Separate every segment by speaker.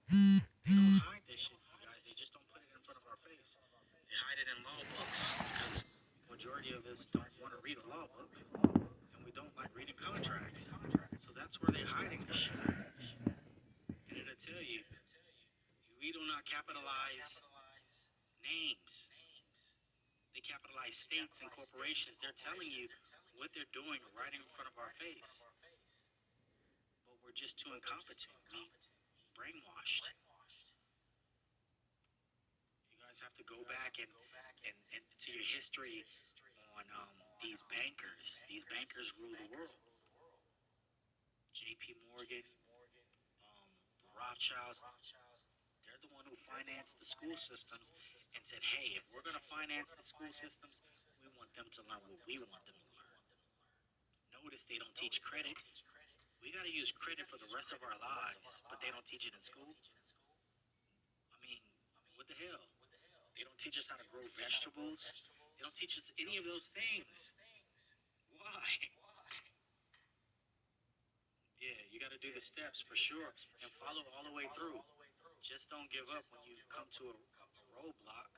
Speaker 1: They don't hide this shit, you guys. They just don't put it in front of our face. They hide it in law books because majority of us don't want to read a law book, and we don't like reading contracts. So that's where they're hiding this shit. And it'll tell you, we do not capitalize names. They capitalize states and corporations. They're telling you what they're doing right in front of our face. But we're just too incompetent. We brainwashed. You guys have to go back and to your history on these bankers. These bankers rule the world. J.P. Morgan, the Rothschilds, they're the one who financed the school systems and said, hey, if we're going to finance the school systems, we want them to learn what we want them to learn. Notice they don't teach credit. We got to use credit for the rest of our lives, but they don't teach it in school. I mean, what the hell? They don't teach us how to grow vegetables. They don't teach us any of those things. Why? Yeah, you got to do the steps for sure and follow all the way through. Just don't give up when you come to a roadblock.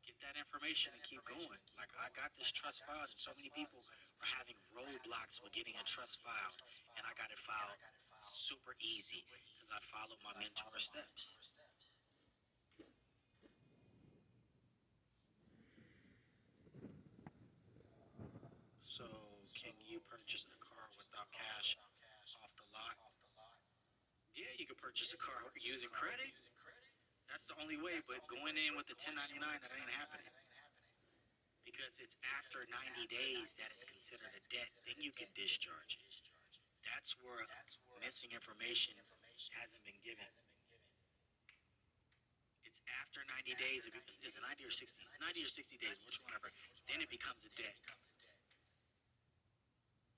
Speaker 1: Get that information and keep going. Like, I got this trust filed, and so many people are having roadblocks with getting a trust filed, and I got it filed super easy because I followed my mentor steps. So, can you purchase a car without cash off the lot? Yeah, you can purchase a car using credit. That's the only way, but going in with the 1099, that ain't happening. Because it's after 90 days that it's considered a debt. Then you can discharge it. That's where missing information hasn't been given. It's after 90 days. Is it 90 or 60? It's 90 or 60 days, which one ever. Then it becomes a debt.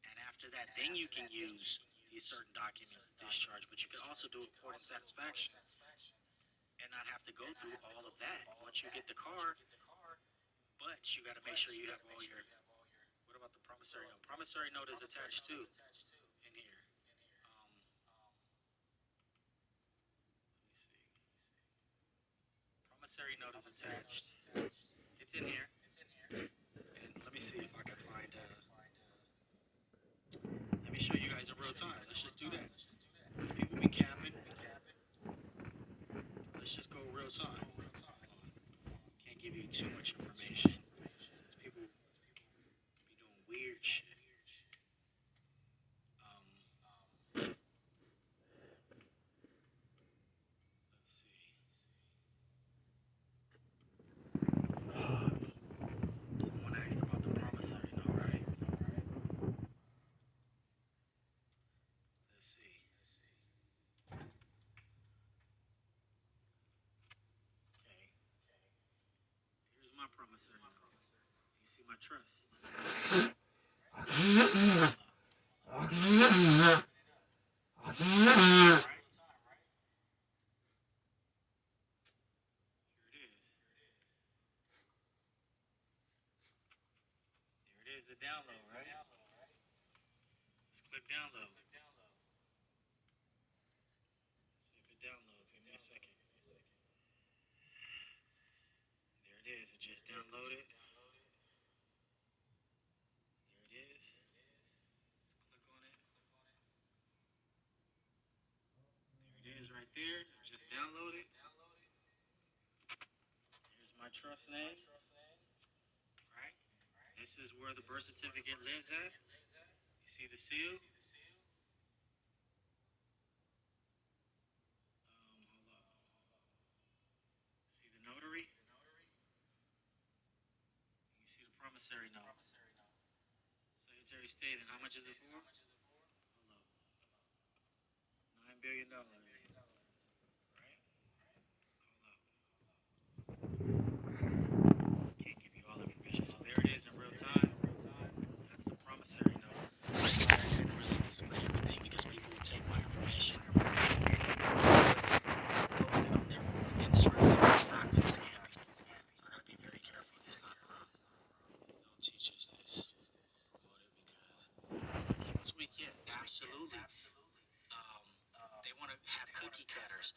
Speaker 1: And after that, then you can use these certain documents to discharge, but you can also do a court and satisfaction and not have to go through all of that once you get the car. But you got to make sure you have all your. What about the promissory note? Promissory note is attached too in here. Let me see. Promissory note is attached. It's in here. And let me see if I can find. Let me show you guys in real time. Let's just do that. Because people be capping. Let's just go real time. Can't give you too much information. Because people be doing weird shit. Let's see. Someone asked about the promissory note, right? Let's see. Okay. Here's my promissory note. You see my trust. Right? Here it is. There it is, the download, right? Let's click download. Let's see if it downloads. Give me a second. There it is. It just downloaded. There it is. Let's click on it. There it is right there. It just downloaded. Here's my trust name. Right? This is where the birth certificate lives at. You see the seal? Hold up. See the notary? You see the promissory note. Secretary of State, and how much is it for? Hold up. $9 billion. Right? Hold up. Can't give you all the information. So there it is in real time. That's the promissory note. I couldn't really display everything because people would take my information. Post it on their Instagram and TikTok and scam people. So I gotta be very careful. It's not don't teach us this. Because keep us weak, yeah, absolutely. They want to have cookie cutters.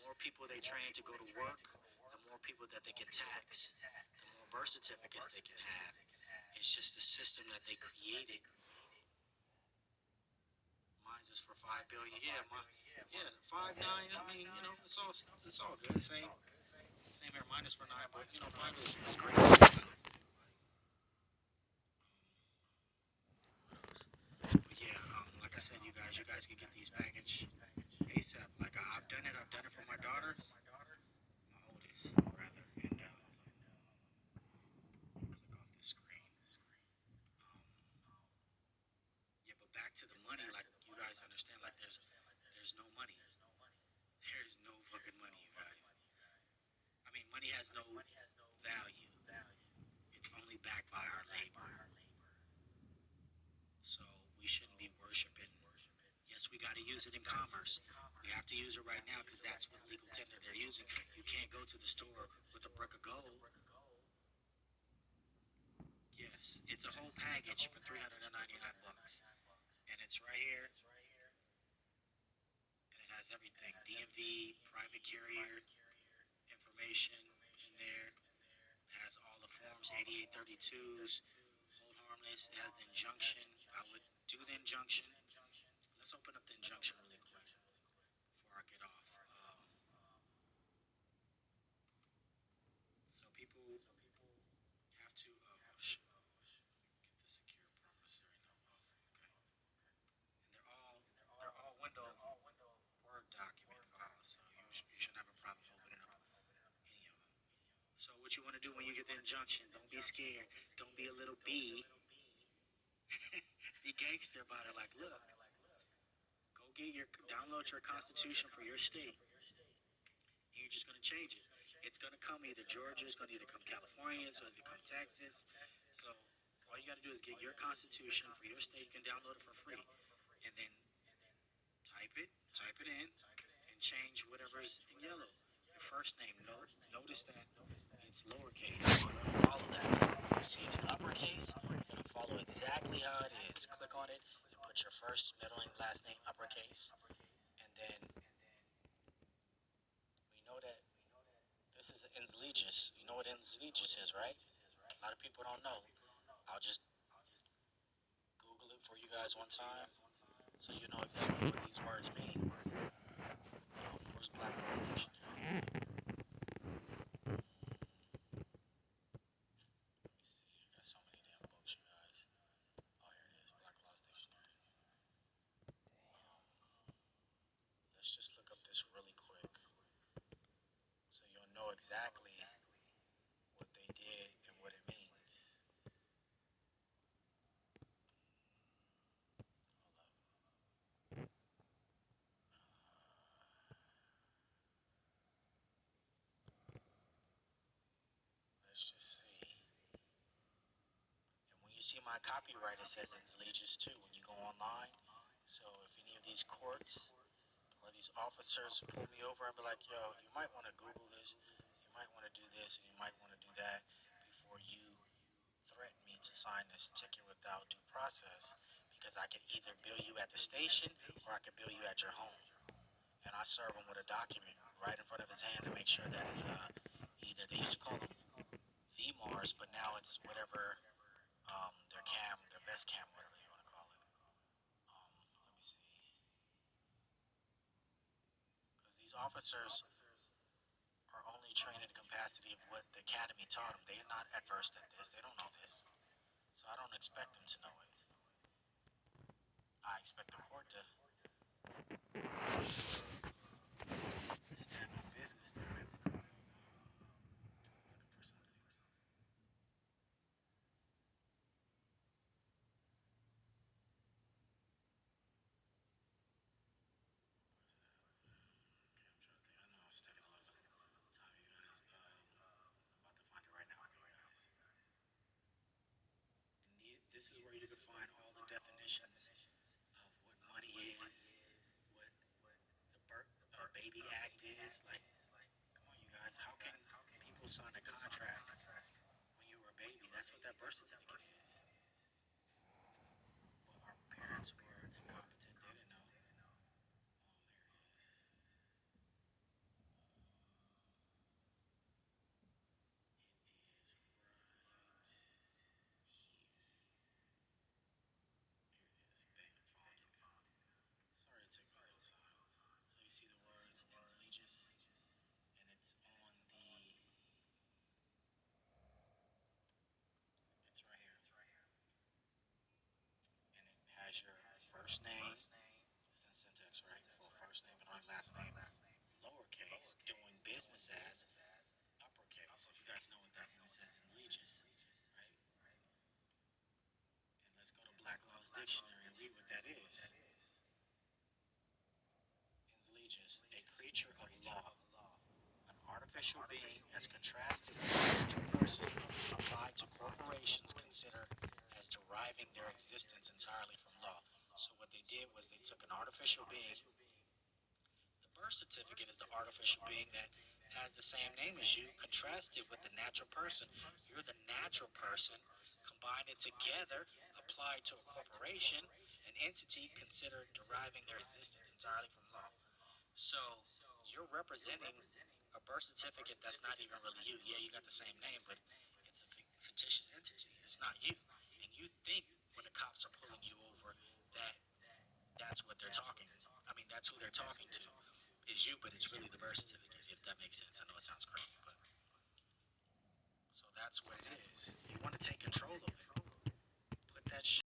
Speaker 1: more people they train to go to work, the more people that they can tax, the more birth certificates they can have. It's just the system that they created. Mine's is for 5 billion. Yeah, 5 9. I mean, it's all good. Same here. Mine is for 9, but mine was great too. But yeah, like I said, you guys can get these package ASAP. Like I've done it. I've done it for my daughters, my oldest rather. And click off the screen. Yeah, but back to the money. Like you guys understand, like there's no money. There's no fucking money, you guys. I mean, money has no value. It's only backed by our labor. So we shouldn't be worshiping. Yes, we got to use it in commerce. We have to use it right now because that's what legal tender they're using. You can't go to the store with a brick of gold. Yes, it's a whole package for $399, and it's right here, and it has everything: DMV, private carrier information in there. It has all the forms, 8832s, hold harmless. It has the injunction. I would do the injunction. Let's open up the injunction really quick before I get off. So people have to. Oh shit. Get the secure promissory note off. Okay. And they're all window Word document files, so you shouldn't have a problem opening up any of them. So what you want to do when you get the injunction? Don't be scared. Don't be a little bee. Be gangster about it. Like, look, go download your constitution for your state. And you're just gonna change it. It's gonna come either Georgia, it's gonna either come California, it's gonna either come Texas. So all you gotta do is get your constitution for your state. You can download it for free, and then type it in, and change whatever's in yellow. Your first name. Notice that it's lowercase. You're gonna follow that. You see it in uppercase. You're gonna follow exactly how it is. Click on it and put your first, middle, and last name uppercase, and then we know that this is Enzligis. You know what Enzligis is, right? A lot of people don't know. I'll just Google it for you guys one time so you know exactly what these words mean. Where's Black Laws Dictionary? Let me see. I got so many damn books, you guys. Oh, here it is. Black Laws Dictionary. Let's just look up this really quick so you'll know exactly what they did and what it means. Let's just see. And when you see my copyright, it says it's Legis too when you go online. So if any of these courts or these officers pull me over and be like, yo, you might want to Google this, you might want to do this, and you might want to do that before you threaten me to sign this ticket without due process, because I can either bill you at the station or I can bill you at your home. And I serve him with a document right in front of his hand to make sure that it's either, they used to call them VMARS, but now it's whatever their best cam, whatever you want to call it. Let me see. Because these officers are only trained in the capacity of what the academy taught them. They are not adverse at this. They don't know this. So I don't expect them to know it. I expect the court to stand on business, damn it. Looking for something. Okay, I'm trying to think. I know it's taking a little bit of time, you guys. I'm about to find it right now for you guys. And this is where you can find all the definitions of what money is, what the Baby Act is. Like, come on, you guys. How can people sign a contract when you were a baby? That's what that birth certificate is. But our parents were incompetent. They didn't know. Oh, there it is. first name is in syntax, right? Full first name and only last name, lowercase. Doing business as uppercase. If you guys know what that means, it says in Legis, right? And let's go to Black Law's Dictionary and read what that is. In Legis, a creature of law, an artificial being as contrasted with a natural person applied to corporations considered as deriving their existence entirely from law. So what they did was they took an artificial being. The birth certificate is the artificial being that has the same name as you, contrasted with the natural person. You're the natural person, combine it together, applied to a corporation, an entity considered deriving their existence entirely from law. So you're representing a birth certificate that's not even really you. Yeah, you got the same name, but it's a fictitious entity. It's not you. And you think when the cops are pulling you over that that's what they're talking. I mean, that's who they're talking to is you, but it's really the birth certificate, if that makes sense. I know it sounds crazy, but so that's what it is. You want to take control of it. Put that shit